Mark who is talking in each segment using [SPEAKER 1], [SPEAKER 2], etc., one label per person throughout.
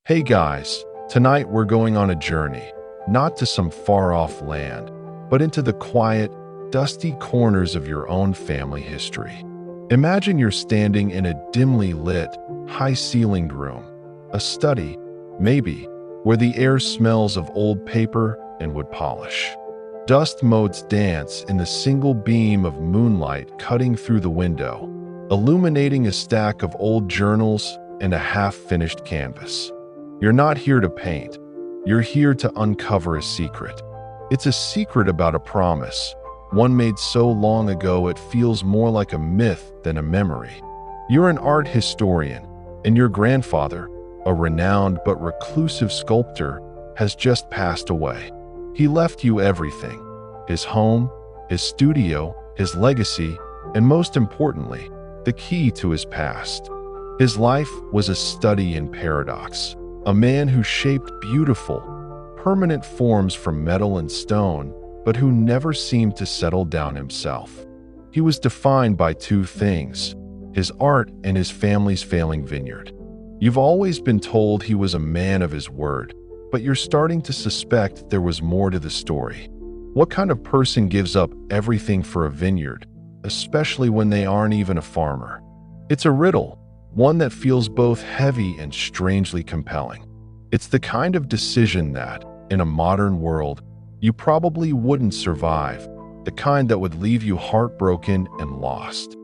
[SPEAKER 1] Hey guys, tonight we're going on a journey, not to some far-off land, but into the quiet, dusty corners of your own family history. Imagine you're standing in a dimly lit, high-ceilinged room, a study, maybe, where the air smells of old paper and wood polish. Dust motes dance in the single beam of moonlight cutting through the window, illuminating a stack of old journals and a half-finished canvas. You're not here to paint. You're here to uncover a secret. It's a secret about a promise, one made so long ago it feels more like a myth than a memory. You're an art historian, and your grandfather, a renowned but reclusive sculptor, has just passed away. He left you everything: his home, his studio, his legacy, and most importantly, the key to his past. His life was a study in paradox, a man who shaped beautiful, permanent forms from metal and stone, but who never seemed to settle down himself. He was defined by two things: his art and his family's failing vineyard. You've always been told he was a man of his word, but you're starting to suspect there was more to the story. What kind of person gives up everything for a vineyard, especially when they aren't even a farmer? It's a riddle, one that feels both heavy and strangely compelling. It's the kind of decision that, in a modern world, you probably wouldn't survive, the kind that would leave you heartbroken and lost.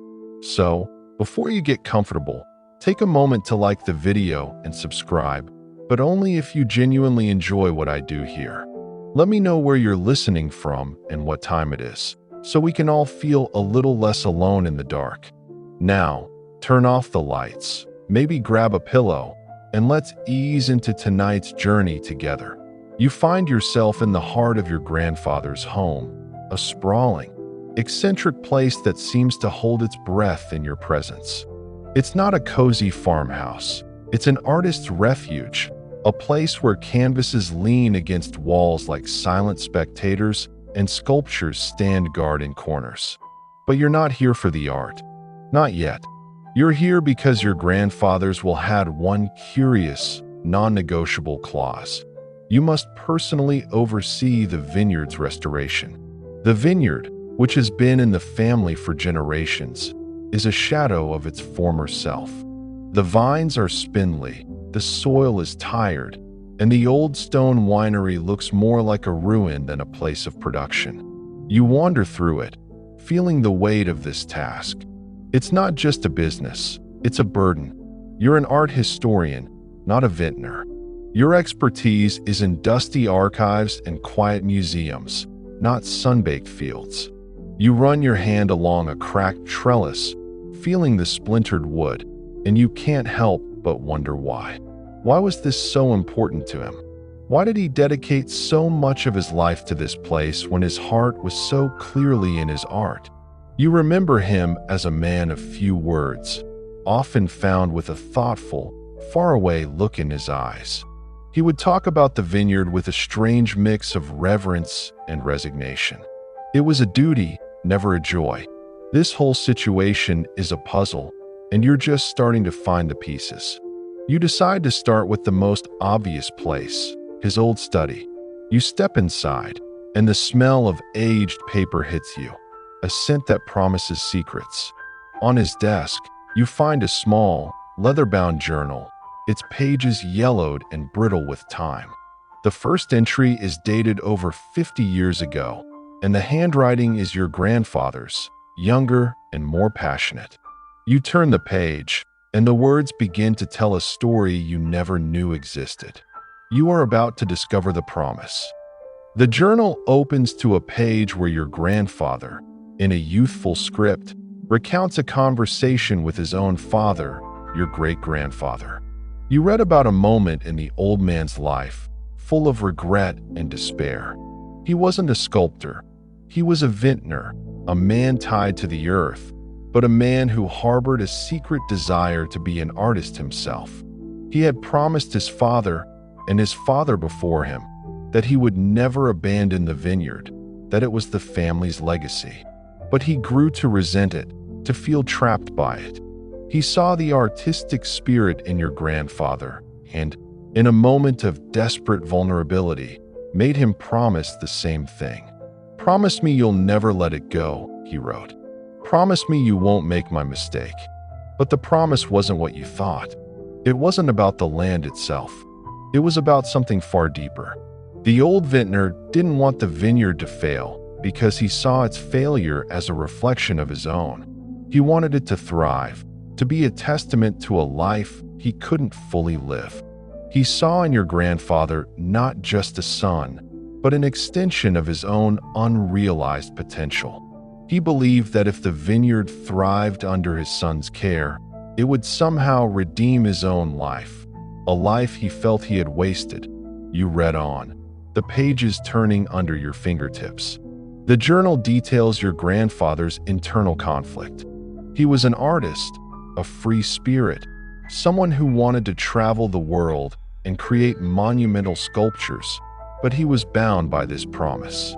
[SPEAKER 1] So, before you get comfortable, take a moment to like the video and subscribe, but only if you genuinely enjoy what I do here. Let me know where you're listening from and what time it is, so we can all feel a little less alone in the dark. Now, turn off the lights, maybe grab a pillow, and let's ease into tonight's journey together. You find yourself in the heart of your grandfather's home, a sprawling, eccentric place that seems to hold its breath in your presence. It's not a cozy farmhouse. It's an artist's refuge, a place where canvases lean against walls like silent spectators and sculptures stand guard in corners. But you're not here for the art. Not yet. You're here because your grandfathers will had one curious, non-negotiable clause. You must personally oversee the vineyard's restoration. The vineyard, which has been in the family for generations, is a shadow of its former self. The vines are spindly, the soil is tired, and the old stone winery looks more like a ruin than a place of production. You wander through it, feeling the weight of this task. It's not just a business, it's a burden. You're an art historian, not a vintner. Your expertise is in dusty archives and quiet museums, not sunbaked fields. You run your hand along a cracked trellis, feeling the splintered wood, and you can't help but wonder why. Why was this so important to him? Why did he dedicate so much of his life to this place when his heart was so clearly in his art? You remember him as a man of few words, often found with a thoughtful, faraway look in his eyes. He would talk about the vineyard with a strange mix of reverence and resignation. It was a duty, never a joy. This whole situation is a puzzle, and you're just starting to find the pieces. You decide to start with the most obvious place, his old study. You step inside, and the smell of aged paper hits you, a scent that promises secrets. On his desk, you find a small, leather-bound journal, its pages yellowed and brittle with time. The first entry is dated over 50 years ago, and the handwriting is your grandfather's, younger and more passionate. You turn the page, and the words begin to tell a story you never knew existed. You are about to discover the promise. The journal opens to a page where your grandfather, in a youthful script, recounts a conversation with his own father, your great-grandfather. You read about a moment in the old man's life, full of regret and despair. He wasn't a sculptor. He was a vintner, a man tied to the earth, but a man who harbored a secret desire to be an artist himself. He had promised his father, and his father before him, that he would never abandon the vineyard, that it was the family's legacy. But he grew to resent it, to feel trapped by it. He saw the artistic spirit in your grandfather, and, in a moment of desperate vulnerability, made him promise the same thing. "Promise me you'll never let it go," he wrote. "Promise me you won't make my mistake." But the promise wasn't what you thought. It wasn't about the land itself. It was about something far deeper. The old vintner didn't want the vineyard to fail because he saw its failure as a reflection of his own. He wanted it to thrive, to be a testament to a life he couldn't fully live. He saw in your grandfather not just a son, but an extension of his own unrealized potential. He believed that if the vineyard thrived under his son's care, it would somehow redeem his own life, a life he felt he had wasted. You read on, the pages turning under your fingertips. The journal details your grandfather's internal conflict. He was an artist, a free spirit, someone who wanted to travel the world and create monumental sculptures, but he was bound by this promise.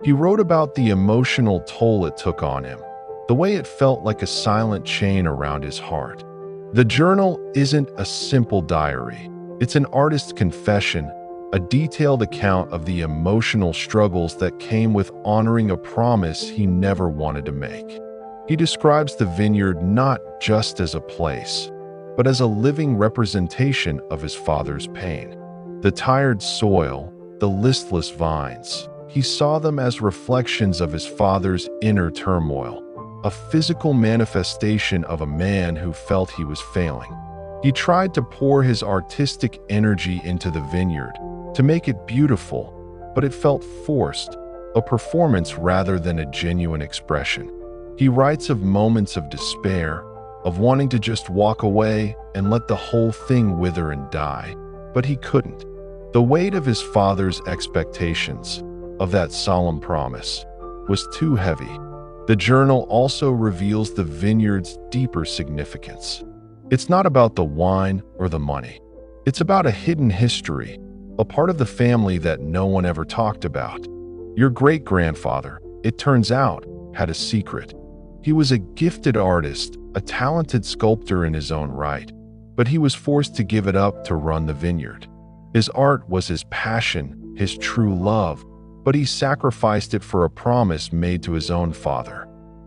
[SPEAKER 1] He wrote about the emotional toll it took on him, the way it felt like a silent chain around his heart. The journal isn't a simple diary. It's an artist's confession, a detailed account of the emotional struggles that came with honoring a promise he never wanted to make. He describes the vineyard not just as a place, but as a living representation of his father's pain. The tired soil, the listless vines, he saw them as reflections of his father's inner turmoil, a physical manifestation of a man who felt he was failing. He tried to pour his artistic energy into the vineyard, to make it beautiful, but it felt forced, a performance rather than a genuine expression. He writes of moments of despair, of wanting to just walk away and let the whole thing wither and die, but he couldn't. The weight of his father's expectations, of that solemn promise, was too heavy. The journal also reveals the vineyard's deeper significance. It's not about the wine or the money. It's about a hidden history, a part of the family that no one ever talked about. Your great-grandfather, it turns out, had a secret. He was a gifted artist, a talented sculptor in his own right, but he was forced to give it up to run the vineyard. His art was his passion, his true love, but he sacrificed it for a promise made to his own father.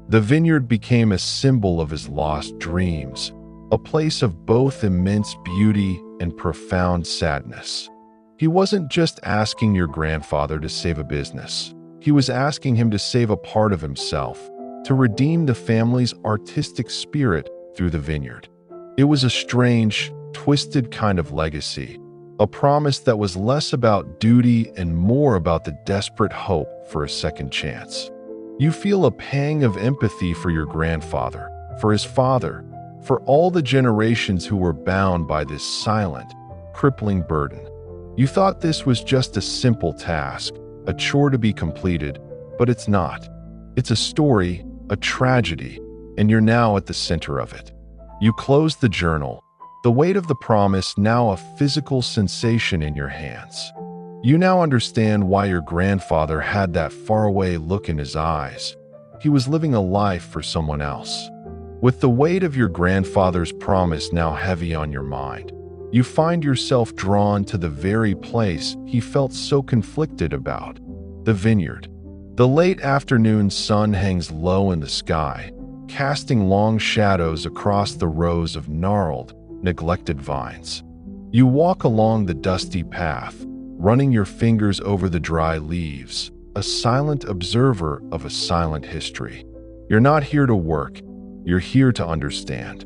[SPEAKER 1] The vineyard became a symbol of his lost dreams, a place of both immense beauty and profound sadness. He wasn't just asking your grandfather to save a business. He was asking him to save a part of himself, to redeem the family's artistic spirit through the vineyard. It was a strange, twisted kind of legacy, a promise that was less about duty and more about the desperate hope for a second chance. You feel a pang of empathy for your grandfather, for his father, for all the generations who were bound by this silent, crippling burden. You thought this was just a simple task, a chore to be completed, but it's not. It's a story, a tragedy, and you're now at the center of it. You close the journal, the weight of the promise now a physical sensation in your hands. You now understand why your grandfather had that faraway look in his eyes. He was living a life for someone else. With the weight of your grandfather's promise now heavy on your mind, you find yourself drawn to the very place he felt so conflicted about, the vineyard. The late afternoon sun hangs low in the sky, casting long shadows across the rows of gnarled, neglected vines. You walk along the dusty path, running your fingers over the dry leaves, a silent observer of a silent history. You're not here to work, you're here to understand.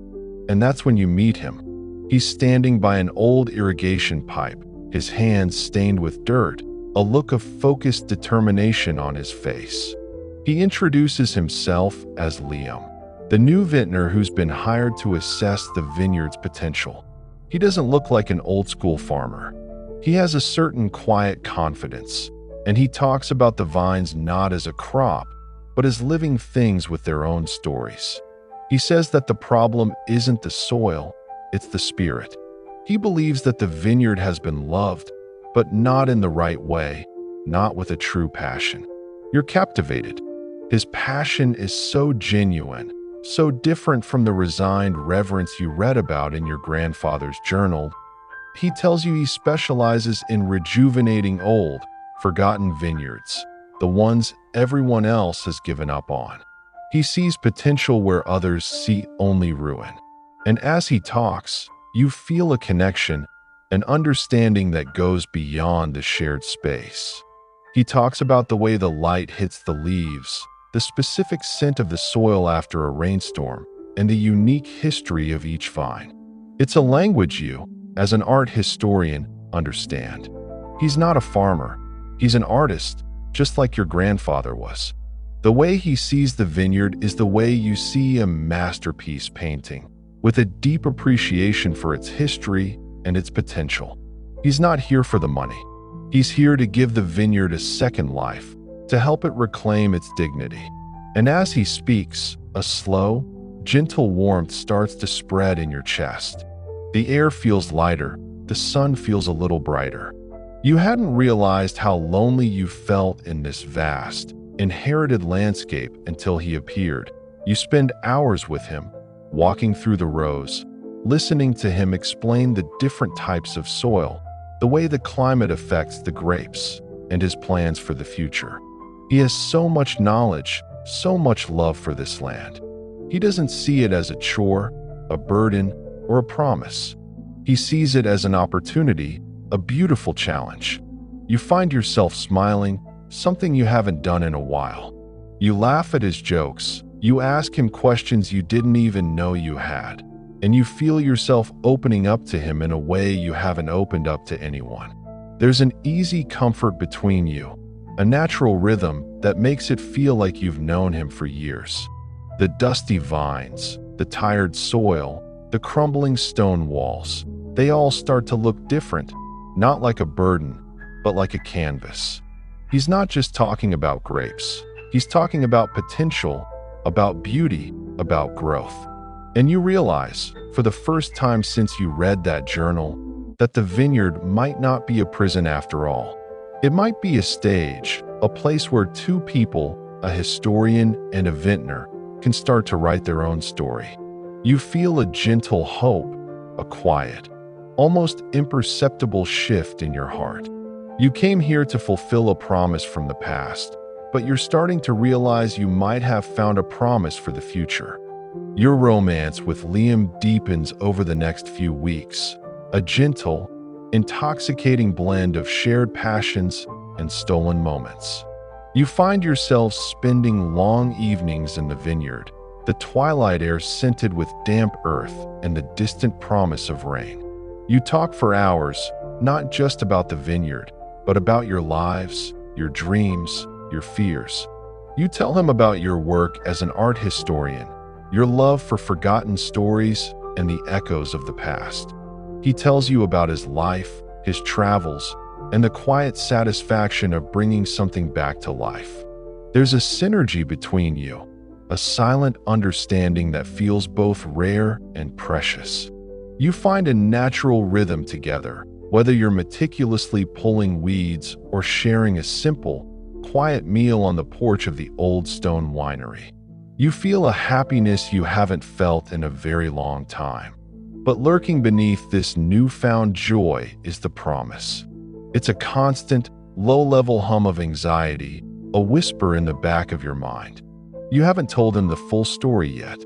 [SPEAKER 1] And that's when you meet him. He's standing by an old irrigation pipe, his hands stained with dirt, a look of focused determination on his face. He introduces himself as Liam, the new vintner who's been hired to assess the vineyard's potential. He doesn't look like an old-school farmer. He has a certain quiet confidence, and he talks about the vines not as a crop, but as living things with their own stories. He says that the problem isn't the soil, it's the spirit. He believes that the vineyard has been loved, but not in the right way, not with a true passion. You're captivated. His passion is so genuine, so different from the resigned reverence you read about in your grandfather's journal. He tells you he specializes in rejuvenating old, forgotten vineyards, the ones everyone else has given up on. He sees potential where others see only ruin. And as he talks, you feel a connection, an understanding that goes beyond the shared space. He talks about the way the light hits the leaves, the specific scent of the soil after a rainstorm, and the unique history of each vine. It's a language you, as an art historian, understand. He's not a farmer. He's an artist, just like your grandfather was. The way he sees the vineyard is the way you see a masterpiece painting, with a deep appreciation for its history and its potential. He's not here for the money. He's here to give the vineyard a second life, to help it reclaim its dignity. And as he speaks, a slow, gentle warmth starts to spread in your chest. The air feels lighter, the sun feels a little brighter. You hadn't realized how lonely you felt in this vast, inherited landscape until he appeared. You spend hours with him, walking through the rows, listening to him explain the different types of soil, the way the climate affects the grapes, and his plans for the future. He has so much knowledge, so much love for this land. He doesn't see it as a chore, a burden, or a promise. He sees it as an opportunity, a beautiful challenge. You find yourself smiling, something you haven't done in a while. You laugh at his jokes, you ask him questions you didn't even know you had, and you feel yourself opening up to him in a way you haven't opened up to anyone. There's an easy comfort between you, a natural rhythm that makes it feel like you've known him for years. The dusty vines, the tired soil, the crumbling stone walls, they all start to look different, not like a burden, but like a canvas. He's not just talking about grapes. He's talking about potential, about beauty, about growth. And you realize, for the first time since you read that journal, that the vineyard might not be a prison after all. It might be a stage, a place where two people, a historian and a vintner, can start to write their own story. You feel a gentle hope, a quiet, almost imperceptible shift in your heart. You came here to fulfill a promise from the past, but you're starting to realize you might have found a promise for the future. Your romance with Liam deepens over the next few weeks, a gentle, intoxicating blend of shared passions and stolen moments. You find yourselves spending long evenings in the vineyard, the twilight air scented with damp earth and the distant promise of rain. You talk for hours, not just about the vineyard, but about your lives, your dreams, your fears. You tell him about your work as an art historian, your love for forgotten stories and the echoes of the past. He tells you about his life, his travels, and the quiet satisfaction of bringing something back to life. There's a synergy between you, a silent understanding that feels both rare and precious. You find a natural rhythm together, whether you're meticulously pulling weeds or sharing a simple, quiet meal on the porch of the Old Stone Winery. You feel a happiness you haven't felt in a very long time. But lurking beneath this newfound joy is the promise. It's a constant, low-level hum of anxiety, a whisper in the back of your mind. You haven't told him the full story yet.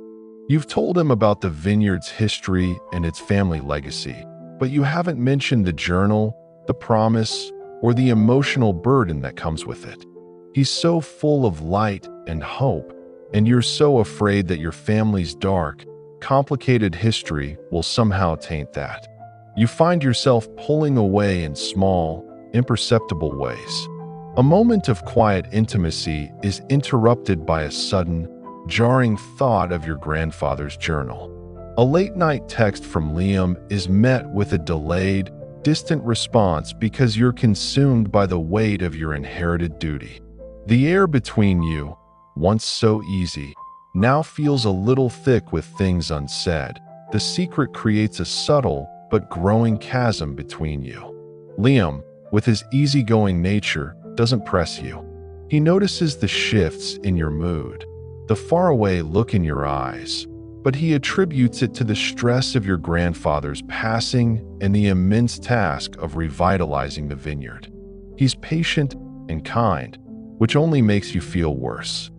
[SPEAKER 1] You've told him about the vineyard's history and its family legacy, but you haven't mentioned the journal, the promise, or the emotional burden that comes with it. He's so full of light and hope, and you're so afraid that your family's dark, complicated history will somehow taint that. You find yourself pulling away in small, imperceptible ways. A moment of quiet intimacy is interrupted by a sudden, jarring thought of your grandfather's journal. A late-night text from Liam is met with a delayed, distant response because you're consumed by the weight of your inherited duty. The air between you, once so easy, now feels a little thick with things unsaid. The secret creates a subtle but growing chasm between you. Liam, with his easygoing nature, doesn't press you. He notices the shifts in your mood, the faraway look in your eyes, but he attributes it to the stress of your grandfather's passing and the immense task of revitalizing the vineyard. He's patient and kind, which only makes you feel worse.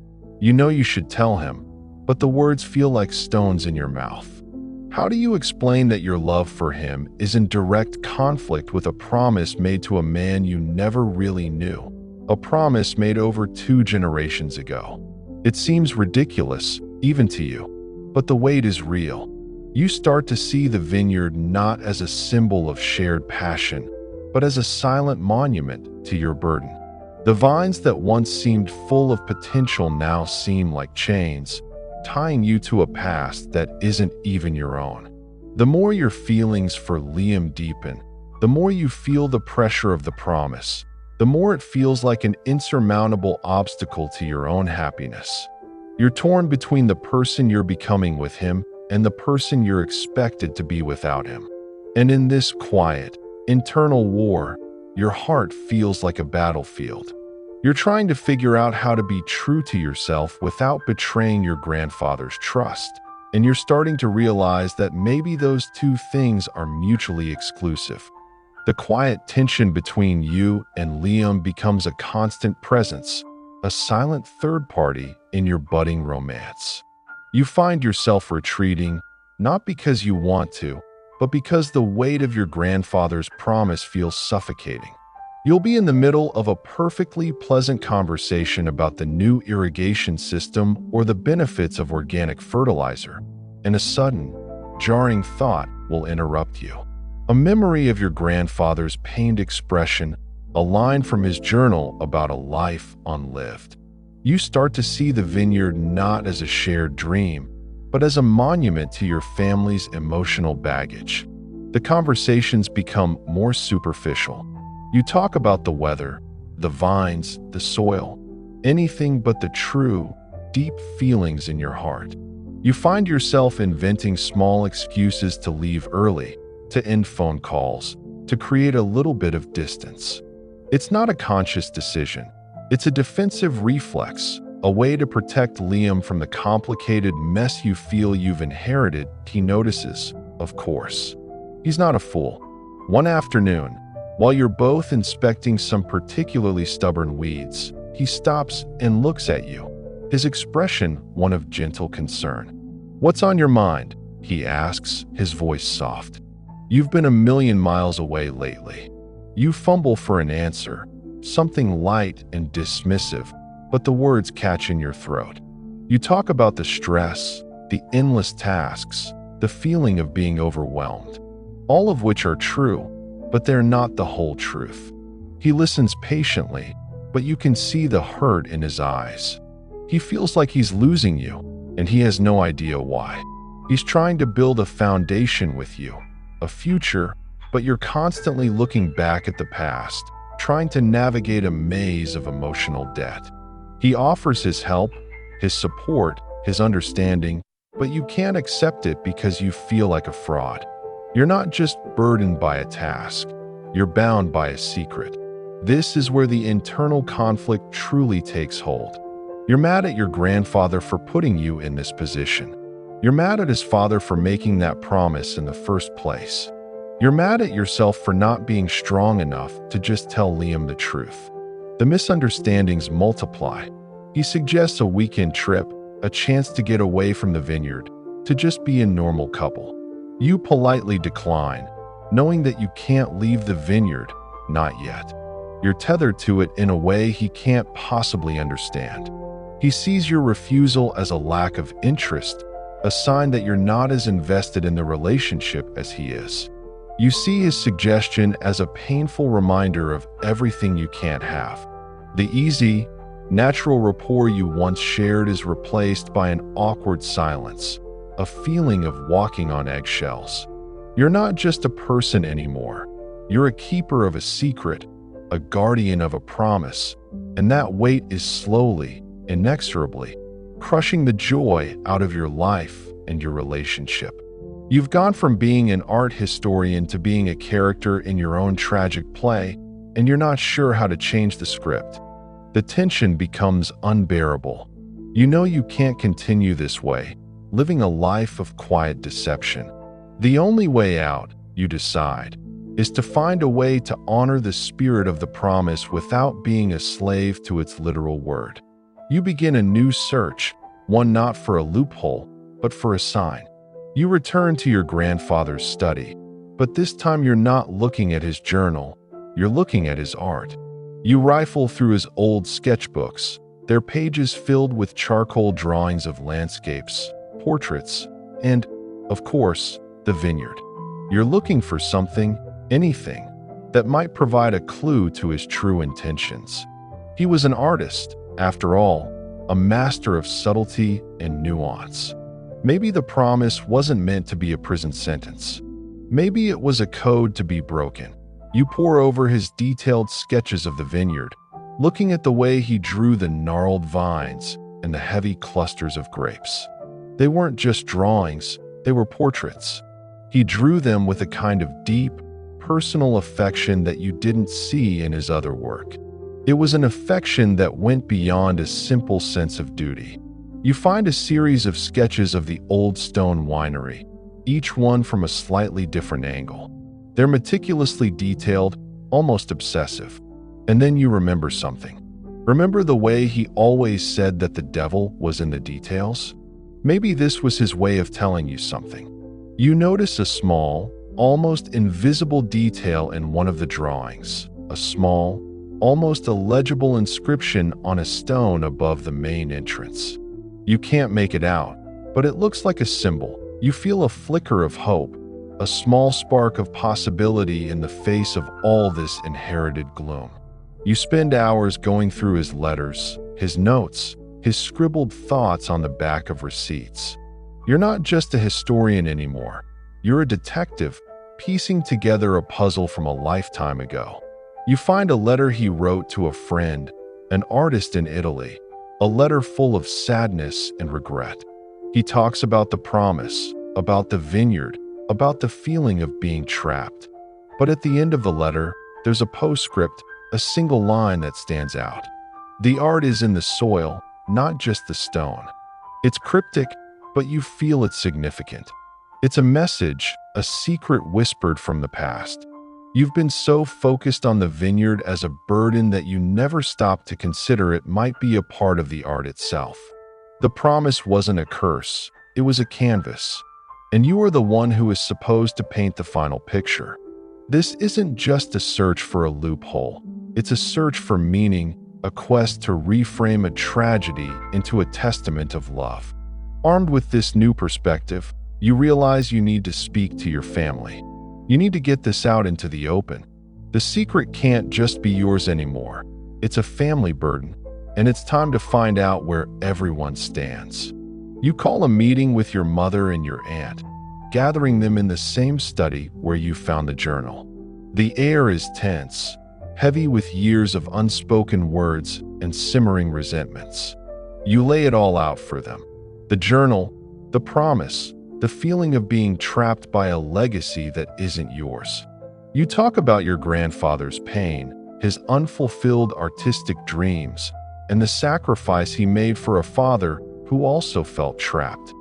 [SPEAKER 1] You know you should tell him, but the words feel like stones in your mouth. How do you explain that your love for him is in direct conflict with a promise made to a man you never really knew? A promise made over 2 generations ago. It seems ridiculous, even to you, but the weight is real. You start to see the vineyard not as a symbol of shared passion, but as a silent monument to your burden. The vines that once seemed full of potential now seem like chains, tying you to a past that isn't even your own. The more your feelings for Liam deepen, the more you feel the pressure of the promise, the more it feels like an insurmountable obstacle to your own happiness. You're torn between the person you're becoming with him and the person you're expected to be without him. And in this quiet, internal war, your heart feels like a battlefield. You're trying to figure out how to be true to yourself without betraying your grandfather's trust. And you're starting to realize that maybe those 2 things are mutually exclusive. The quiet tension between you and Liam becomes a constant presence, a silent third party in your budding romance. You find yourself retreating, not because you want to, but because the weight of your grandfather's promise feels suffocating. You'll be in the middle of a perfectly pleasant conversation about the new irrigation system or the benefits of organic fertilizer, and a sudden, jarring thought will interrupt you. A memory of your grandfather's pained expression, a line from his journal about a life unlived. You start to see the vineyard not as a shared dream, but as a monument to your family's emotional baggage. The conversations become more superficial. You talk about the weather, the vines, the soil, anything but the true, deep feelings in your heart. You find yourself inventing small excuses to leave early, to end phone calls, to create a little bit of distance. It's not a conscious decision. It's a defensive reflex, a way to protect Liam from the complicated mess you feel you've inherited. He notices, of course. He's not a fool. One afternoon, while you're both inspecting some particularly stubborn weeds, he stops and looks at you, his expression one of gentle concern. "What's on your mind?" he asks, his voice soft. "You've been a million miles away lately." You fumble for an answer, something light and dismissive, but the words catch in your throat. You talk about the stress, the endless tasks, the feeling of being overwhelmed, all of which are true, but they're not the whole truth. He listens patiently, but you can see the hurt in his eyes. He feels like he's losing you, and he has no idea why. He's trying to build a foundation with you, a future, but you're constantly looking back at the past, trying to navigate a maze of emotional debt. He offers his help, his support, his understanding, but you can't accept it because you feel like a fraud. You're not just burdened by a task, you're bound by a secret. This is where the internal conflict truly takes hold. You're mad at your grandfather for putting you in this position. You're mad at his father for making that promise in the first place. You're mad at yourself for not being strong enough to just tell Liam the truth. The misunderstandings multiply. He suggests a weekend trip, a chance to get away from the vineyard, to just be a normal couple. You politely decline, knowing that you can't leave the vineyard, not yet. You're tethered to it in a way he can't possibly understand. He sees your refusal as a lack of interest, a sign that you're not as invested in the relationship as he is. You see his suggestion as a painful reminder of everything you can't have. The easy, natural rapport you once shared is replaced by an awkward silence, a feeling of walking on eggshells. You're not just a person anymore. You're a keeper of a secret, a guardian of a promise, and that weight is slowly, inexorably, crushing the joy out of your life and your relationship. You've gone from being an art historian to being a character in your own tragic play, and you're not sure how to change the script. The tension becomes unbearable. You know you can't continue this way. living a life of quiet deception. The only way out, you decide, is to find a way to honor the spirit of the promise without being a slave to its literal word. You begin a new search, one not for a loophole, but for a sign. You return to your grandfather's study, but this time you're not looking at his journal, you're looking at his art. You rifle through his old sketchbooks, their pages filled with charcoal drawings of landscapes, portraits, and, of course, the vineyard. You're looking for something, anything, that might provide a clue to his true intentions. He was an artist, after all, a master of subtlety and nuance. Maybe the promise wasn't meant to be a prison sentence. Maybe it was a code to be broken. You pore over his detailed sketches of the vineyard, looking at the way he drew the gnarled vines and the heavy clusters of grapes. They weren't just drawings, they were portraits. He drew them with a kind of deep, personal affection that you didn't see in his other work. It was an affection that went beyond a simple sense of duty. You find a series of sketches of the Old Stone Winery, each one from a slightly different angle. They're meticulously detailed, almost obsessive. And then you remember something. Remember the way he always said that the devil was in the details? Maybe this was his way of telling you something. You notice a small, almost invisible detail in one of the drawings, a small, almost illegible inscription on a stone above the main entrance. You can't make it out, but it looks like a symbol. You feel a flicker of hope, a small spark of possibility in the face of all this inherited gloom. You spend hours going through his letters, his notes, his scribbled thoughts on the back of receipts. You're not just a historian anymore. You're a detective, piecing together a puzzle from a lifetime ago. You find a letter he wrote to a friend, an artist in Italy, a letter full of sadness and regret. He talks about the promise, about the vineyard, about the feeling of being trapped. But at the end of the letter, there's a postscript, a single line that stands out. The art is in the soil, not just the stone. It's cryptic, but you feel it's significant. It's a message, a secret whispered from the past. You've been so focused on the vineyard as a burden that you never stopped to consider it might be a part of the art itself. The promise wasn't a curse, it was a canvas. And you are the one who is supposed to paint the final picture. This isn't just a search for a loophole. It's a search for meaning, a quest to reframe a tragedy into a testament of love. Armed with this new perspective, you realize you need to speak to your family. You need to get this out into the open. The secret can't just be yours anymore. It's a family burden, and it's time to find out where everyone stands. You call a meeting with your mother and your aunt, gathering them in the same study where you found the journal. The air is tense, heavy with years of unspoken words and simmering resentments. You lay it all out for them. The journal, the promise, the feeling of being trapped by a legacy that isn't yours. You talk about your grandfather's pain, his unfulfilled artistic dreams, and the sacrifice he made for a father who also felt trapped.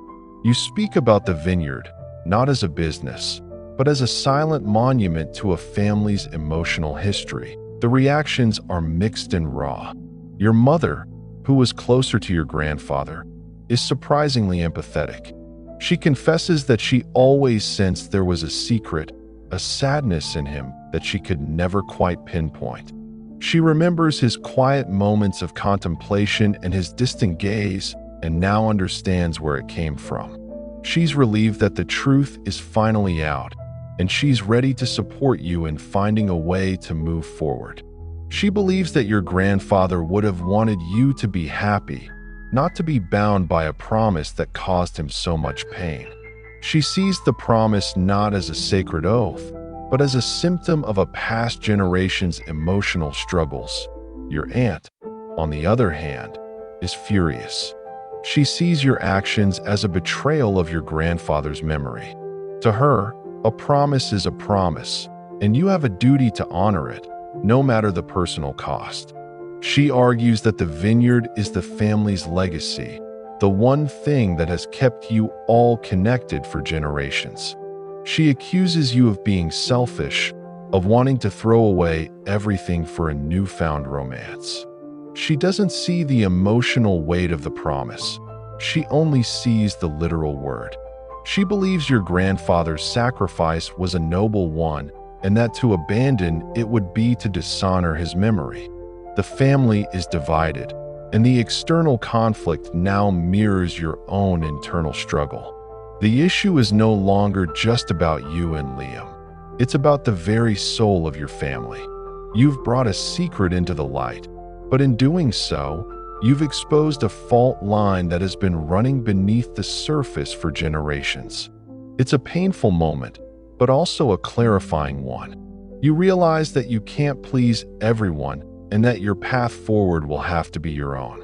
[SPEAKER 1] You speak about the vineyard, not as a business, but as a silent monument to a family's emotional history. The reactions are mixed and raw. Your mother, who was closer to your grandfather, is surprisingly empathetic. She confesses that she always sensed there was a secret, a sadness in him that she could never quite pinpoint. She remembers his quiet moments of contemplation and his distant gaze, and now understands where it came from. She's relieved that the truth is finally out, and she's ready to support you in finding a way to move forward. She believes that your grandfather would have wanted you to be happy, not to be bound by a promise that caused him so much pain. She sees the promise not as a sacred oath, but as a symptom of a past generation's emotional struggles. Your aunt, on the other hand, is furious. She sees your actions as a betrayal of your grandfather's memory. To her, a promise is a promise, and you have a duty to honor it, no matter the personal cost. She argues that the vineyard is the family's legacy, the one thing that has kept you all connected for generations. She accuses you of being selfish, of wanting to throw away everything for a newfound romance. She doesn't see the emotional weight of the promise. She only sees the literal word. She believes your grandfather's sacrifice was a noble one, and that to abandon it would be to dishonor his memory. The family is divided, and the external conflict now mirrors your own internal struggle. The issue is no longer just about you and Liam. It's about the very soul of your family. You've brought a secret into the light, but in doing so, you've exposed a fault line that has been running beneath the surface for generations. It's a painful moment, but also a clarifying one. You realize that you can't please everyone and that your path forward will have to be your own.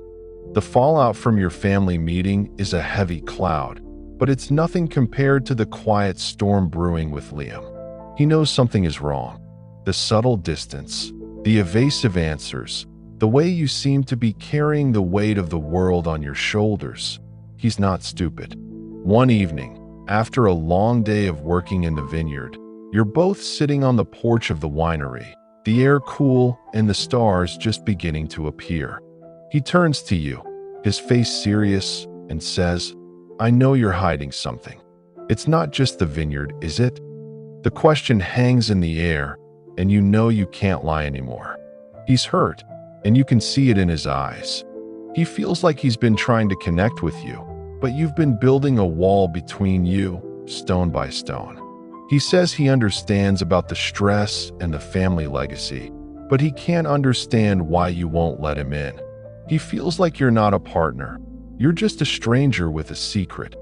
[SPEAKER 1] The fallout from your family meeting is a heavy cloud, but it's nothing compared to the quiet storm brewing with Liam. He knows something is wrong. The subtle distance, the evasive answers, the way you seem to be carrying the weight of the world on your shoulders. He's not stupid. One evening, after a long day of working in the vineyard, you're both sitting on the porch of the winery, the air cool and the stars just beginning to appear. He turns to you, his face serious, and says, "I know you're hiding something. It's not just the vineyard, is it?" The question hangs in the air, and you know you can't lie anymore. He's hurt, and you can see it in his eyes. He feels like he's been trying to connect with you, but you've been building a wall between you, stone by stone. He says he understands about the stress and the family legacy, but he can't understand why you won't let him in. He feels like you're not a partner. You're just a stranger with a secret.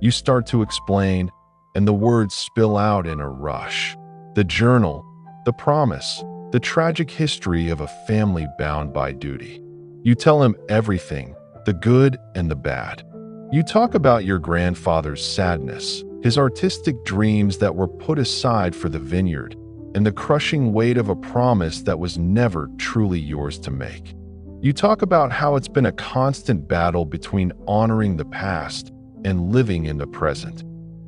[SPEAKER 1] You start to explain, and the words spill out in a rush. The journal, the promise, the tragic history of a family bound by duty. You tell him everything, the good and the bad. You talk about your grandfather's sadness, his artistic dreams that were put aside for the vineyard, and the crushing weight of a promise that was never truly yours to make. You talk about how it's been a constant battle between honoring the past and living in the present.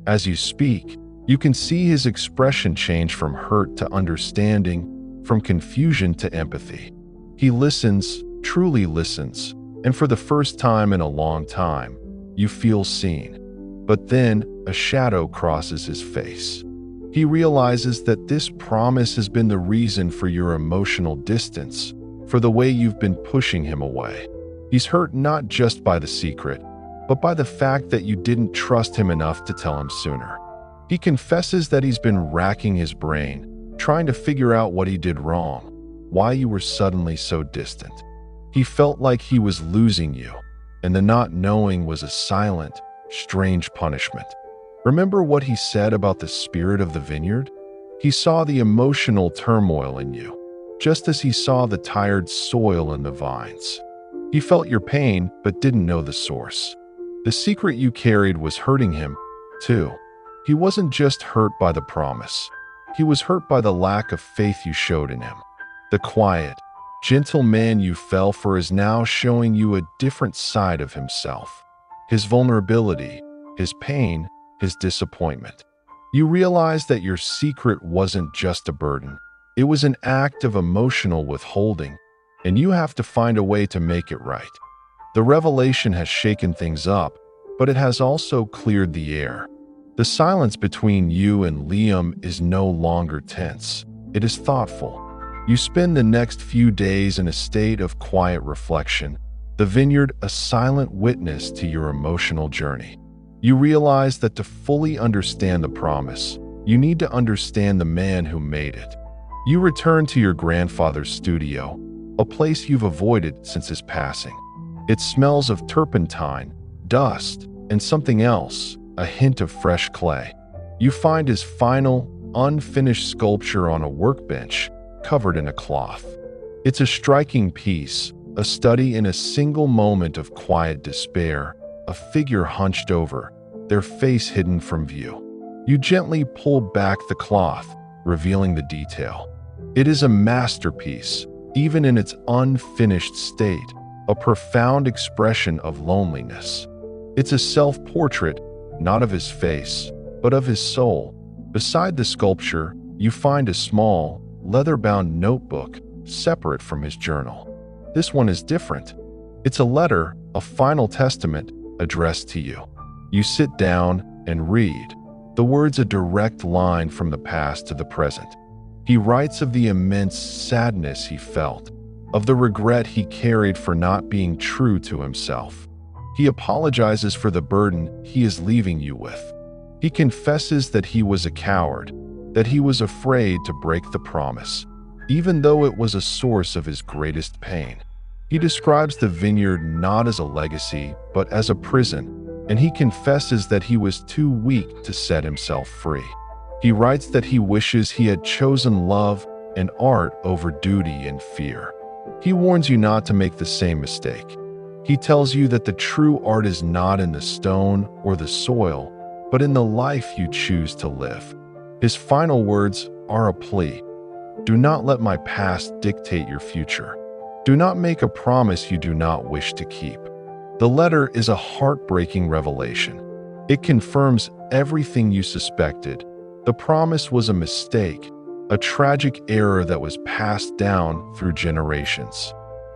[SPEAKER 1] As you speak, you can see his expression change from hurt to understanding, from confusion to empathy. He listens, truly listens, and for the first time in a long time, you feel seen. But then a shadow crosses his face. He realizes that this promise has been the reason for your emotional distance, for the way you've been pushing him away. He's hurt not just by the secret, but by the fact that you didn't trust him enough to tell him sooner. He confesses that he's been racking his brain, trying to figure out what he did wrong, why you were suddenly so distant. He felt like he was losing you, and the not knowing was a silent, strange punishment. Remember what he said about the spirit of the vineyard? He saw the emotional turmoil in you, just as he saw the tired soil in the vines. He felt your pain, but didn't know the source. The secret you carried was hurting him, too. He wasn't just hurt by the promise. He was hurt by the lack of faith you showed in him. The quiet, gentle man you fell for is now showing you a different side of himself. His vulnerability, his pain, his disappointment. You realize that your secret wasn't just a burden. It was an act of emotional withholding, and you have to find a way to make it right. The revelation has shaken things up, but it has also cleared the air. The silence between you and Liam is no longer tense. It is thoughtful. You spend the next few days in a state of quiet reflection, the vineyard a silent witness to your emotional journey. You realize that to fully understand the promise, you need to understand the man who made it. You return to your grandfather's studio, a place you've avoided since his passing. It smells of turpentine, dust, and something else, a hint of fresh clay. You find his final, unfinished sculpture on a workbench, covered in a cloth. It's a striking piece, a study in a single moment of quiet despair, a figure hunched over, their face hidden from view. You gently pull back the cloth, revealing the detail. It is a masterpiece, even in its unfinished state, a profound expression of loneliness. It's a self-portrait, not of his face, but of his soul. Beside the sculpture, you find a small, leather-bound notebook separate from his journal. This one is different. It's a letter, a final testament, addressed to you. You sit down and read. The words a direct line from the past to the present. He writes of the immense sadness he felt, of the regret he carried for not being true to himself. He apologizes for the burden he is leaving you with. He confesses that he was a coward, that he was afraid to break the promise, even though it was a source of his greatest pain. He describes the vineyard not as a legacy, but as a prison, and he confesses that he was too weak to set himself free. He writes that he wishes he had chosen love and art over duty and fear. He warns you not to make the same mistake. He tells you that the true art is not in the stone or the soil, but in the life you choose to live. His final words are a plea. Do not let my past dictate your future. Do not make a promise you do not wish to keep. The letter is a heartbreaking revelation. It confirms everything you suspected. The promise was a mistake, a tragic error that was passed down through generations.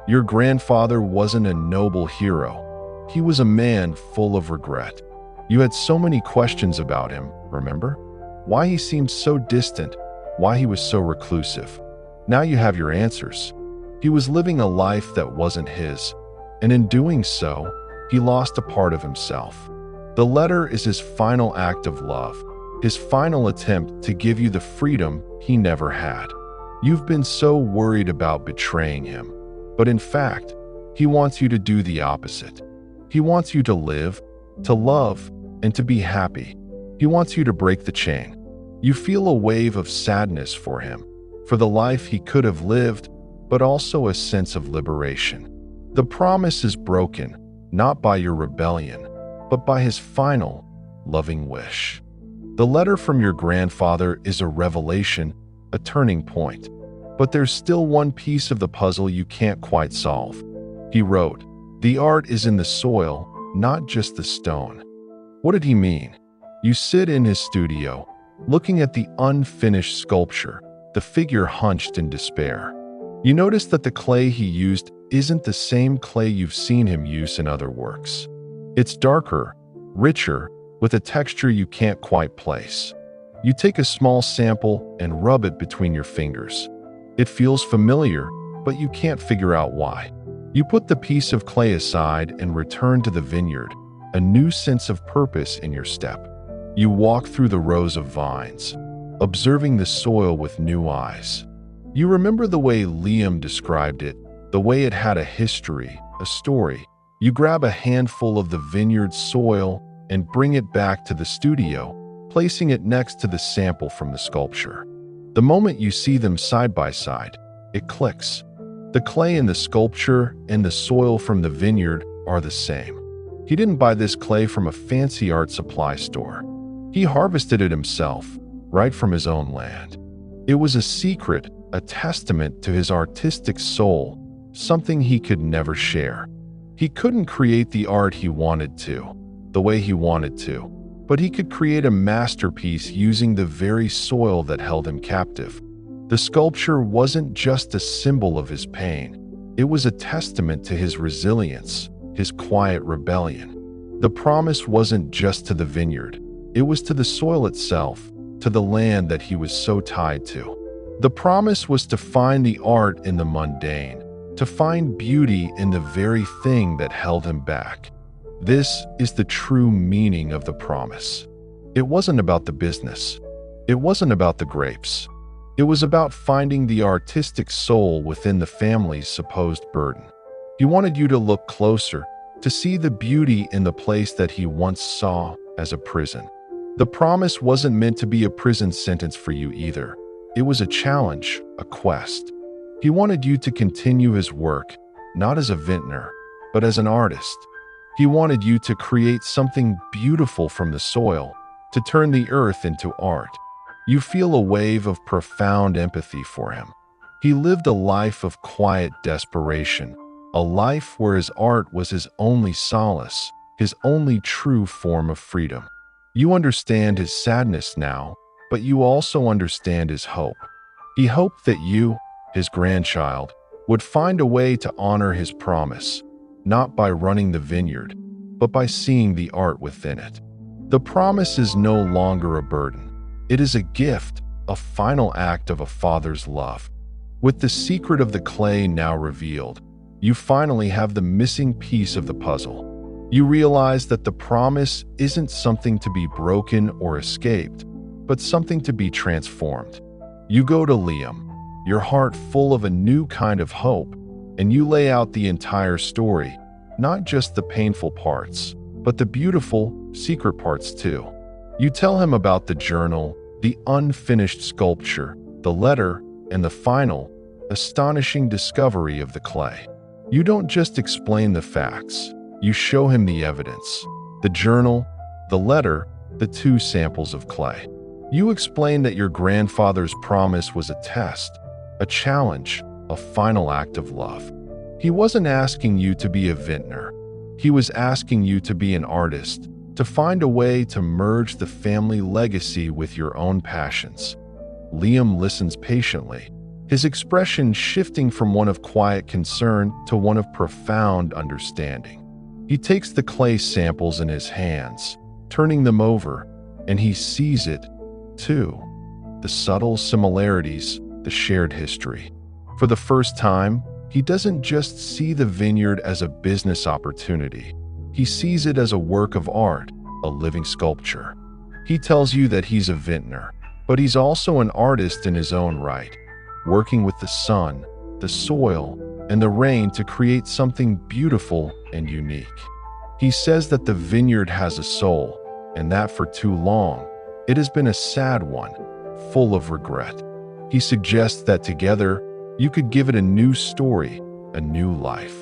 [SPEAKER 1] Your grandfather wasn't a noble hero. He was a man full of regret. You had so many questions about him, remember? Why he seemed so distant, why he was so reclusive. Now you have your answers. He was living a life that wasn't his, and in doing so, he lost a part of himself. The letter is his final act of love, his final attempt to give you the freedom he never had. You've been so worried about betraying him, but in fact, he wants you to do the opposite. He wants you to live, to love, and to be happy. He wants you to break the chain. You feel a wave of sadness for him, for the life he could have lived, but also a sense of liberation. The promise is broken, not by your rebellion, but by his final, loving wish. The letter from your grandfather is a revelation, a turning point. But there's still one piece of the puzzle you can't quite solve. He wrote, "The art is in the soil, not just the stone." What did he mean? You sit in his studio, looking at the unfinished sculpture, the figure hunched in despair. You notice that the clay he used isn't the same clay you've seen him use in other works. It's darker, richer, with a texture you can't quite place. You take a small sample and rub it between your fingers. It feels familiar, but you can't figure out why. You put the piece of clay aside and return to the vineyard, a new sense of purpose in your step. You walk through the rows of vines, observing the soil with new eyes. You remember the way Liam described it, the way it had a history, a story. You grab a handful of the vineyard soil and bring it back to the studio, placing it next to the sample from the sculpture. The moment you see them side by side, it clicks. The clay in the sculpture and the soil from the vineyard are the same. He didn't buy this clay from a fancy art supply store. He harvested it himself, right from his own land. It was a secret, a testament to his artistic soul, something he could never share. He couldn't create the art he wanted to, the way he wanted to, but he could create a masterpiece using the very soil that held him captive. The sculpture wasn't just a symbol of his pain. It was a testament to his resilience, his quiet rebellion. The promise wasn't just to the vineyard. It was to the soil itself, to the land that he was so tied to. The promise was to find the art in the mundane, to find beauty in the very thing that held him back. This is the true meaning of the promise. It wasn't about the business. It wasn't about the grapes. It was about finding the artistic soul within the family's supposed burden. He wanted you to look closer, to see the beauty in the place that he once saw as a prison. The promise wasn't meant to be a prison sentence for you either. It was a challenge, a quest. He wanted you to continue his work, not as a vintner, but as an artist. He wanted you to create something beautiful from the soil, to turn the earth into art. You feel a wave of profound empathy for him. He lived a life of quiet desperation, a life where his art was his only solace, his only true form of freedom. You understand his sadness now, but you also understand his hope. He hoped that you, his grandchild, would find a way to honor his promise, not by running the vineyard, but by seeing the art within it. The promise is no longer a burden. It is a gift, a final act of a father's love. With the secret of the clay now revealed, you finally have the missing piece of the puzzle. You realize that the promise isn't something to be broken or escaped, but something to be transformed. You go to Liam, your heart full of a new kind of hope, and you lay out the entire story, not just the painful parts, but the beautiful, secret parts too. You tell him about the journal, the unfinished sculpture, the letter, and the final, astonishing discovery of the clay. You don't just explain the facts, you show him the evidence. The journal, the letter, the 2 samples of clay. You explain that your grandfather's promise was a test, a challenge, a final act of love. He wasn't asking you to be a vintner. He was asking you to be an artist, to find a way to merge the family legacy with your own passions. Liam listens patiently, his expression shifting from one of quiet concern to one of profound understanding. He takes the clay samples in his hands, turning them over, and he sees it, too. The subtle similarities, the shared history. For the first time, he doesn't just see the vineyard as a business opportunity. He sees it as a work of art, a living sculpture. He tells you that he's a vintner, but he's also an artist in his own right, working with the sun, the soil, and the rain to create something beautiful and unique. He says that the vineyard has a soul, and that for too long, it has been a sad one, full of regret. He suggests that together, you could give it a new story, a new life.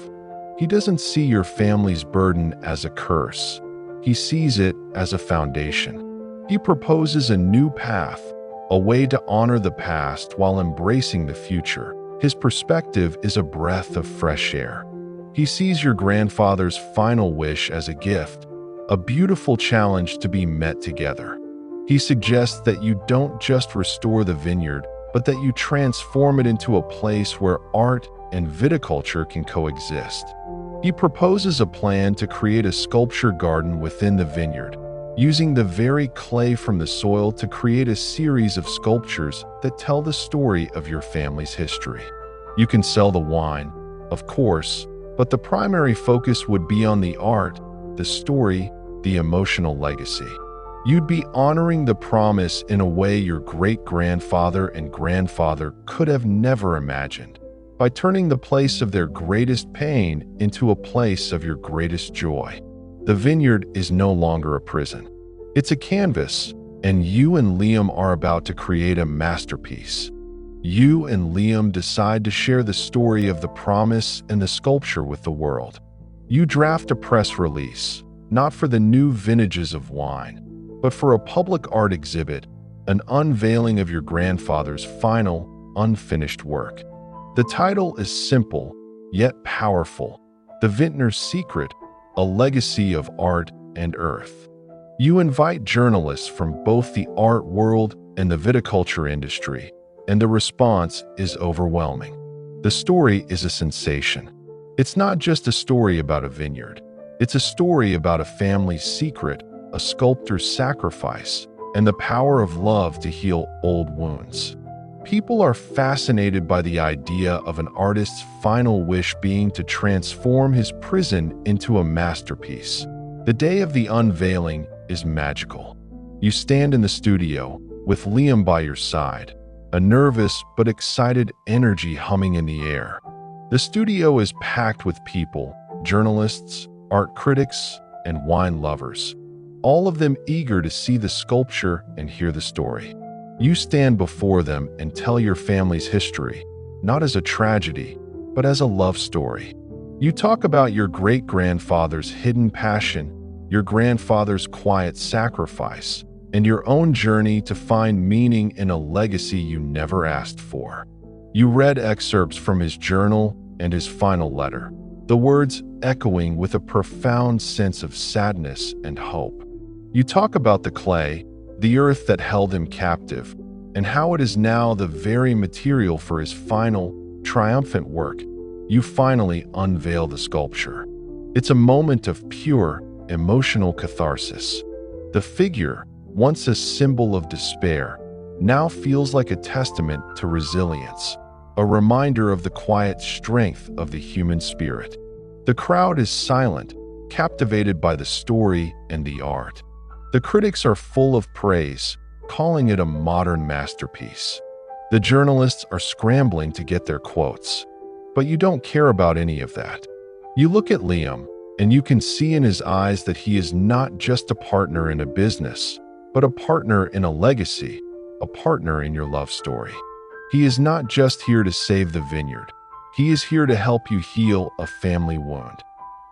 [SPEAKER 1] He doesn't see your family's burden as a curse. He sees it as a foundation. He proposes a new path, a way to honor the past while embracing the future. His perspective is a breath of fresh air. He sees your grandfather's final wish as a gift, a beautiful challenge to be met together. He suggests that you don't just restore the vineyard, but that you transform it into a place where art and viticulture can coexist. He proposes a plan to create a sculpture garden within the vineyard, using the very clay from the soil to create a series of sculptures that tell the story of your family's history. You can sell the wine, of course, but the primary focus would be on the art, the story, the emotional legacy. You'd be honoring the promise in a way your great-grandfather and grandfather could have never imagined, by turning the place of their greatest pain into a place of your greatest joy. The vineyard is no longer a prison. It's a canvas, and you and Liam are about to create a masterpiece. You and Liam decide to share the story of the promise and the sculpture with the world. You draft a press release, not for the new vintages of wine, but for a public art exhibit, an unveiling of your grandfather's final, unfinished work. The title is simple, yet powerful. The Vintner's Secret, a legacy of art and earth. You invite journalists from both the art world and the viticulture industry, and the response is overwhelming. The story is a sensation. It's not just a story about a vineyard. It's a story about a family's secret, a sculptor's sacrifice, and the power of love to heal old wounds. People are fascinated by the idea of an artist's final wish being to transform his prison into a masterpiece. The day of the unveiling is magical. You stand in the studio, with Liam by your side, a nervous but excited energy humming in the air. The studio is packed with people, journalists, art critics, and wine lovers, all of them eager to see the sculpture and hear the story. You stand before them and tell your family's history, not as a tragedy, but as a love story. You talk about your great-grandfather's hidden passion, your grandfather's quiet sacrifice, and your own journey to find meaning in a legacy you never asked for. You read excerpts from his journal and his final letter, the words echoing with a profound sense of sadness and hope. You talk about the clay, the earth that held him captive, and how it is now the very material for his final, triumphant work. You finally unveil the sculpture. It's a moment of pure, emotional catharsis. The figure, once a symbol of despair, now feels like a testament to resilience, a reminder of the quiet strength of the human spirit. The crowd is silent, captivated by the story and the art. The critics are full of praise, calling it a modern masterpiece. The journalists are scrambling to get their quotes. But you don't care about any of that. You look at Liam, and you can see in his eyes that he is not just a partner in a business, but a partner in a legacy, a partner in your love story. He is not just here to save the vineyard. He is here to help you heal a family wound.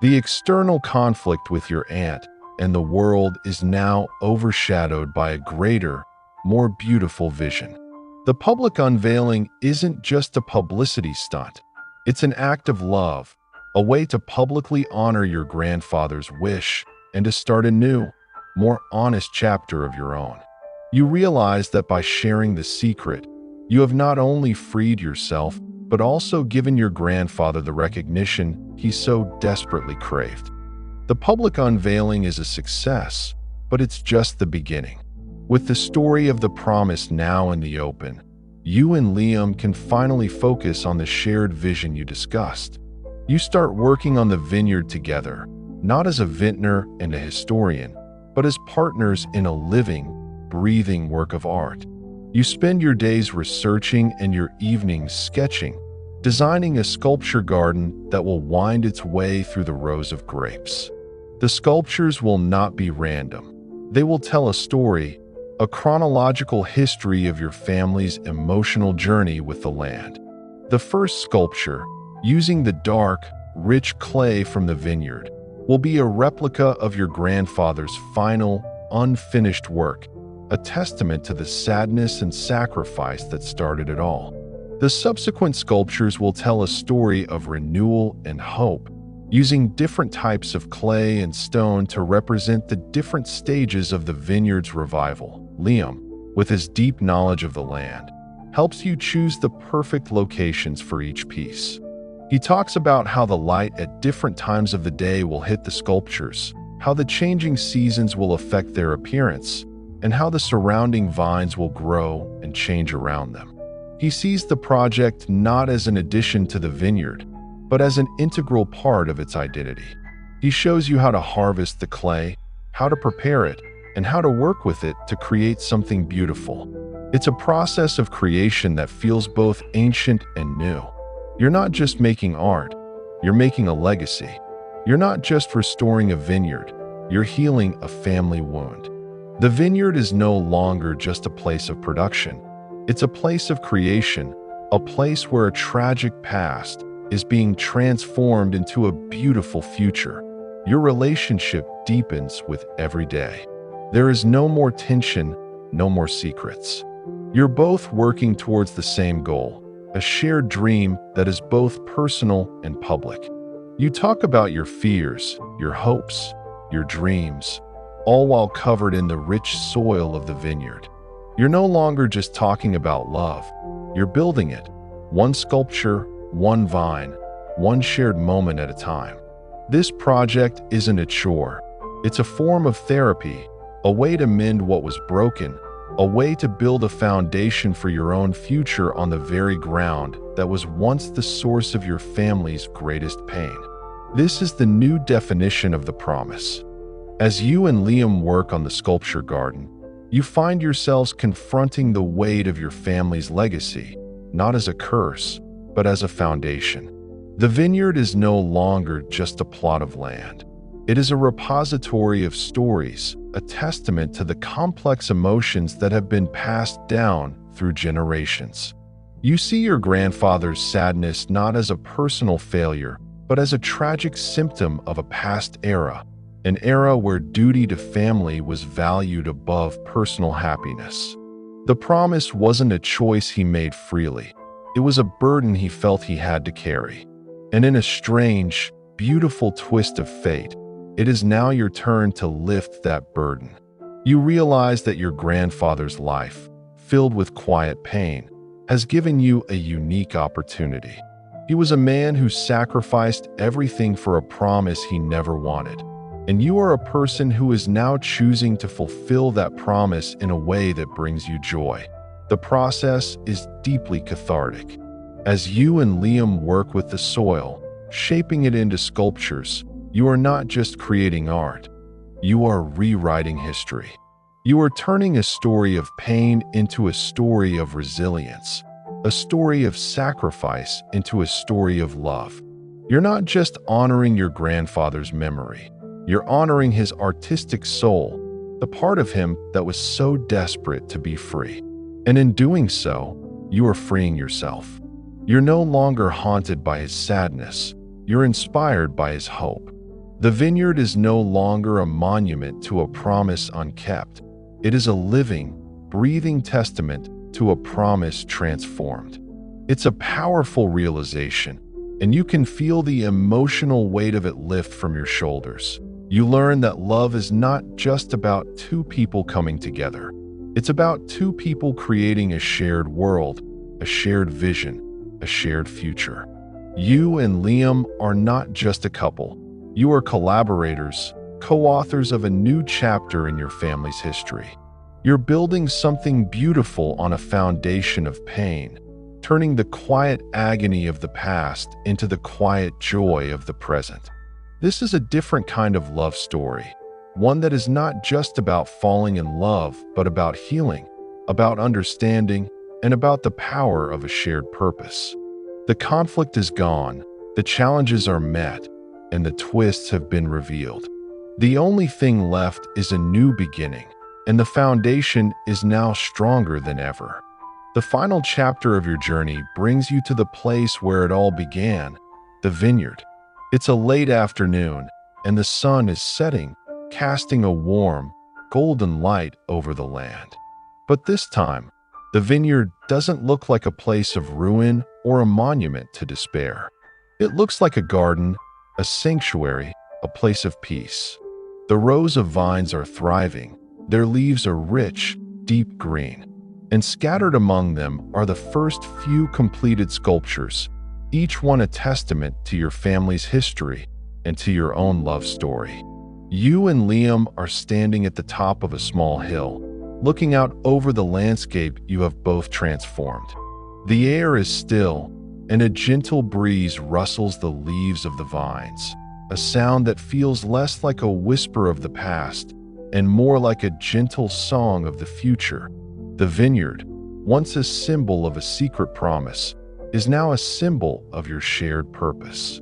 [SPEAKER 1] The external conflict with your aunt and the world is now overshadowed by a greater, more beautiful vision. The public unveiling isn't just a publicity stunt. It's an act of love, a way to publicly honor your grandfather's wish and to start a new, more honest chapter of your own. You realize that by sharing the secret, you have not only freed yourself, but also given your grandfather the recognition he so desperately craved. The public unveiling is a success, but it's just the beginning. With the story of the promise now in the open, you and Liam can finally focus on the shared vision you discussed. You start working on the vineyard together, not as a vintner and a historian, but as partners in a living, breathing work of art. You spend your days researching and your evenings sketching, designing a sculpture garden that will wind its way through the rows of grapes. The sculptures will not be random. They will tell a story, a chronological history of your family's emotional journey with the land. The first sculpture, using the dark, rich clay from the vineyard, will be a replica of your grandfather's final, unfinished work, a testament to the sadness and sacrifice that started it all. The subsequent sculptures will tell a story of renewal and hope, using different types of clay and stone to represent the different stages of the vineyard's revival. Liam, with his deep knowledge of the land, helps you choose the perfect locations for each piece. He talks about how the light at different times of the day will hit the sculptures, how the changing seasons will affect their appearance, and how the surrounding vines will grow and change around them. He sees the project not as an addition to the vineyard, but as an integral part of its identity. He shows you how to harvest the clay, how to prepare it, and how to work with it to create something beautiful. It's a process of creation that feels both ancient and new. You're not just making art, you're making a legacy. You're not just restoring a vineyard, you're healing a family wound. The vineyard is no longer just a place of production. It's a place of creation, a place where a tragic past is being transformed into a beautiful future. Your relationship deepens with every day. There is no more tension, no more secrets. You're both working towards the same goal, a shared dream that is both personal and public. You talk about your fears, your hopes, your dreams, all while covered in the rich soil of the vineyard. You're no longer just talking about love, you're building it, one sculpture, one vine, one shared moment at a time. This project isn't a chore. It's a form of therapy, a way to mend what was broken, a way to build a foundation for your own future on the very ground that was once the source of your family's greatest pain. This is the new definition of the promise. As you and Liam work on the sculpture garden, you find yourselves confronting the weight of your family's legacy, not as a curse, but as a foundation. The vineyard is no longer just a plot of land. It is a repository of stories, a testament to the complex emotions that have been passed down through generations. You see your grandfather's sadness not as a personal failure, but as a tragic symptom of a past era, an era where duty to family was valued above personal happiness. The promise wasn't a choice he made freely. It was a burden he felt he had to carry. And in a strange, beautiful twist of fate, it is now your turn to lift that burden. You realize that your grandfather's life, filled with quiet pain, has given you a unique opportunity. He was a man who sacrificed everything for a promise he never wanted. And you are a person who is now choosing to fulfill that promise in a way that brings you joy. The process is deeply cathartic. As you and Liam work with the soil, shaping it into sculptures, you are not just creating art. You are rewriting history. You are turning a story of pain into a story of resilience, a story of sacrifice into a story of love. You're not just honoring your grandfather's memory. You're honoring his artistic soul, the part of him that was so desperate to be free. And in doing so, you are freeing yourself. You're no longer haunted by his sadness. You're inspired by his hope. The vineyard is no longer a monument to a promise unkept. It is a living, breathing testament to a promise transformed. It's a powerful realization, and you can feel the emotional weight of it lift from your shoulders. You learn that love is not just about two people coming together. It's about two people creating a shared world, a shared vision, a shared future. You and Liam are not just a couple. You are collaborators, co-authors of a new chapter in your family's history. You're building something beautiful on a foundation of pain, turning the quiet agony of the past into the quiet joy of the present. This is a different kind of love story, one that is not just about falling in love, but about healing, about understanding, and about the power of a shared purpose. The conflict is gone, the challenges are met, and the twists have been revealed. The only thing left is a new beginning, and the foundation is now stronger than ever. The final chapter of your journey brings you to the place where it all began, the vineyard. It's a late afternoon, and the sun is setting, casting a warm, golden light over the land. But this time, the vineyard doesn't look like a place of ruin or a monument to despair. It looks like a garden, a sanctuary, a place of peace. The rows of vines are thriving, their leaves are rich, deep green, and scattered among them are the first few completed sculptures, each one a testament to your family's history and to your own love story. You and Liam are standing at the top of a small hill, looking out over the landscape you have both transformed. The air is still, and a gentle breeze rustles the leaves of the vines, a sound that feels less like a whisper of the past and more like a gentle song of the future. The vineyard, once a symbol of a secret promise, is now a symbol of your shared purpose.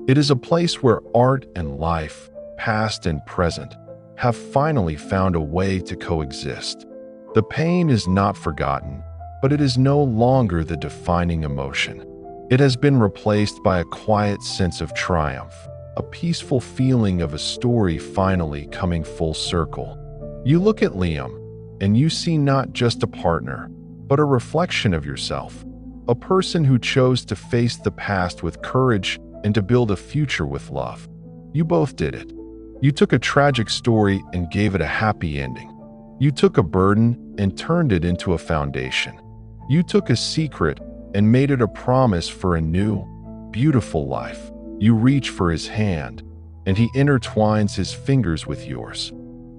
[SPEAKER 1] It is a place where art and life, past and present, have finally found a way to coexist. The pain is not forgotten, but it is no longer the defining emotion. It has been replaced by a quiet sense of triumph, a peaceful feeling of a story finally coming full circle. You look at Liam, and you see not just a partner, but a reflection of yourself, a person who chose to face the past with courage and to build a future with love. You both did it. You took a tragic story and gave it a happy ending. You took a burden and turned it into a foundation. You took a secret and made it a promise for a new, beautiful life. You reach for his hand, and he intertwines his fingers with yours.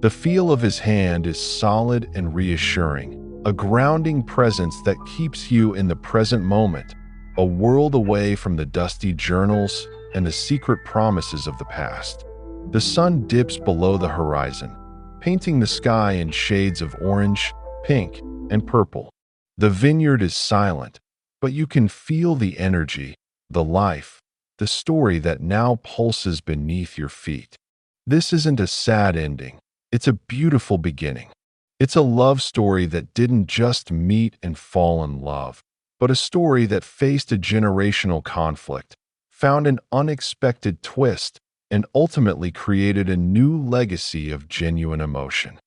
[SPEAKER 1] The feel of his hand is solid and reassuring, a grounding presence that keeps you in the present moment, a world away from the dusty journals and the secret promises of the past. The sun dips below the horizon, painting the sky in shades of orange, pink, and purple. The vineyard is silent, but you can feel the energy, the life, the story that now pulses beneath your feet. This isn't a sad ending. It's a beautiful beginning. It's a love story that didn't just meet and fall in love, but a story that faced a generational conflict, found an unexpected twist, and ultimately created a new legacy of genuine emotion.